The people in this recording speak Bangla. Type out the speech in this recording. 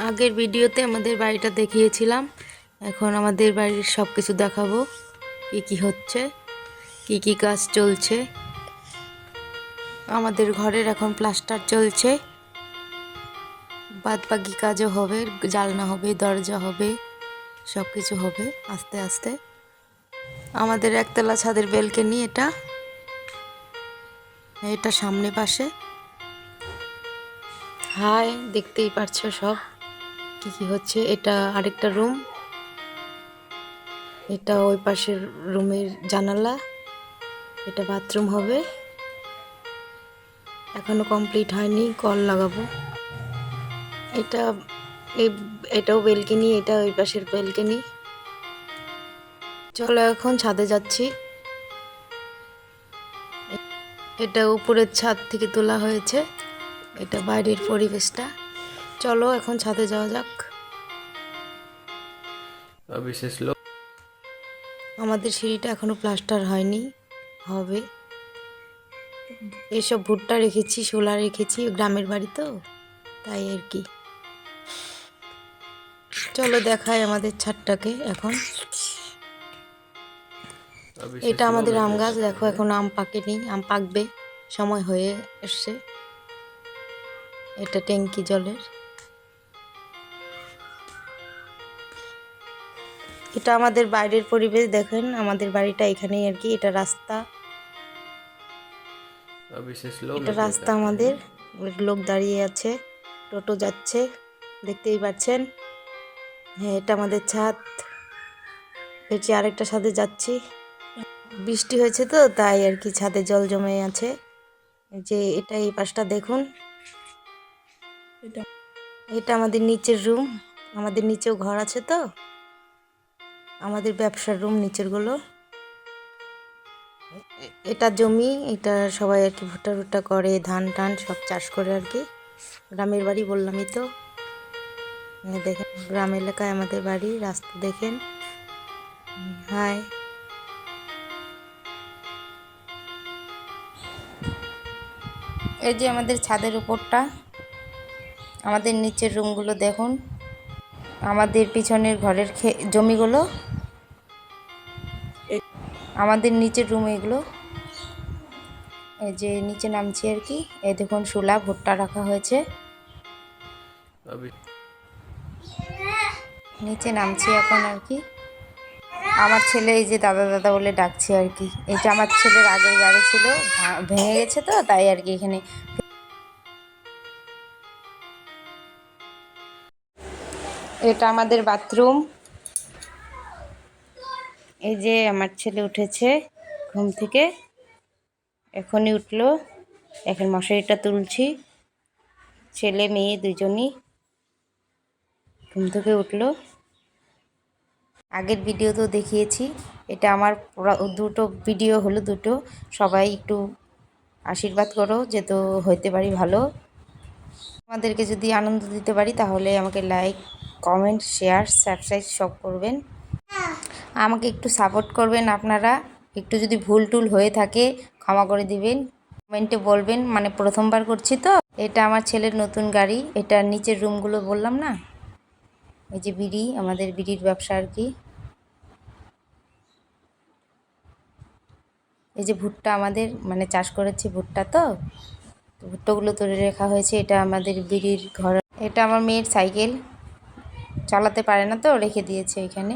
আগের ভিডিওতে আমাদের বাড়িটা দেখিয়েছিলাম। এখন আমাদের বাড়ির সব কিছু দেখাবো, কি কি হচ্ছে, কি কি কাজ চলছে। আমাদের ঘরের এখন প্লাস্টার চলছে, বাদ বাকি কাজও হবে, জানলা হবে, দরজা হবে, সব কিছু হবে আস্তে আস্তে। আমাদের একতলা ছাদের বেলকনি, এটা সামনে পাশে। হাই, দেখতেই পারছো সব কি কি হচ্ছে। এটা আরেকটা রুম, এটা ওই পাশের রুমের জানালা, এটা বাথরুম হবে, এখনো কমপ্লিট হয়নি, কল লাগাবো। এটা এটাও বেলকনি, এটা ওই পাশের বেলকনি। চলো এখন ছাদে যাচ্ছি। এটা উপরের ছাদ থেকে তোলা হয়েছে, এটা বাইরের পরিবেশটা। চলো এখন ছাদে যাওয়া যাক। বিশেষ লোক আমাদের সিঁড়িটা এখনো প্লাস্টার হয়নি, হবে। এসব ভুট্টা রেখেছি, শোলা রেখেছি, গ্রামের বাড়ি তো তাই আর কি। চলো দেখাই আমাদের ছাদটাকে এখন। এটা আমাদের আম গাছ, দেখো এখন আম পাকেনি, আম পাকবে, সময় হয়ে এসছে। এটা ট্যাঙ্কি জলের। এটা আমাদের বাইরের পরিবেশ, দেখেন আমাদের বাড়িটা এখানেই আর কি। এটা রাস্তা, এটা রাস্তা আমাদের। লোক দাঁড়িয়ে আছে, টোটো যাচ্ছে, দেখতেই পাচ্ছেন। হ্যাঁ, এটা আমাদের ছাদ। এটি আরেকটা ছাদে যাচ্ছি। বৃষ্টি হয়েছে তো তাই আর কি, ছাদে জল জমে আছে। যে এটা এই পাশটা দেখুন, এটা আমাদের নিচের রুম। আমাদের নিচেও ঘর আছে তো, আমাদের ব্যবসার রুম নিচেরগুলো। এটা জমি, এটা সবাই আর কি ভুট্টা টুট্টা করে, ধান টান সব চাষ করে আর কি। গ্রামের বাড়ি বললামই তো। দেখেন গ্রাম এলাকায় আমাদের বাড়ি, রাস্তা দেখেন। হাই, এই যে আমাদের ছাদের উপরটা, আমাদের নিচের রুমগুলো দেখুন। আমাদের পিছনের ঘরের জমিগুলো, আমাদের নিচের রুম এগুলো। এই যে নিচে নামছি আর কি, এই দেখুন শোলা ভুট্টা রাখা হয়েছে। নিচে নামছি এখন আর কি। আমার ছেলে এই যে দাদা দাদা বলে ডাকছে আর কি। এটা আমার ছেলের আগের গাড়ি ছিল, ভেঙে গেছে তো তাই আর কি এখানে। এটা আমাদের বাথরুম। এই যে আমার ছেলে উঠেছে ঘুম থেকে, এখনই উঠলো। এখন মশারিটা তুলছি, ছেলে মেয়ে দুজনই ঘুম থেকে উঠলো। আগের ভিডিও তো দেখিয়েছি, এটা আমার দুটো ভিডিও হলো, দুটো। সবাই একটু আশীর্বাদ করো যে তো হইতে পারি ভালো। আমাদেরকে যদি আনন্দ দিতে পারি তাহলে আমাকে লাইক, কমেন্ট, শেয়ার, সাবস্ক্রাইব সব করবেন। আমাকে একটু সাপোর্ট করবেন আপনারা। একটু যদি ভুল টুল হয়ে থাকে ক্ষমা করে দিবেন, কমেন্টে বলবেন। মানে প্রথমবার করছি তো। এটা আমার ছেলের নতুন গাড়ি, এটা নিচের রুমগুলো বললাম না। এই যে বিড়ি, আমাদের বিড়ির ব্যবসা আর কি। এই যে ভুট্টা আমাদের মানে চাষ করেছি ভুট্টা, তো ভুট্টাগুলো তুলে রাখা হয়েছে। এটা আমাদের বিড়ির ঘর। এটা আমার মেয়ের সাইকেল, চালাতে পারে না তো রেখে দিয়েছে এখানে।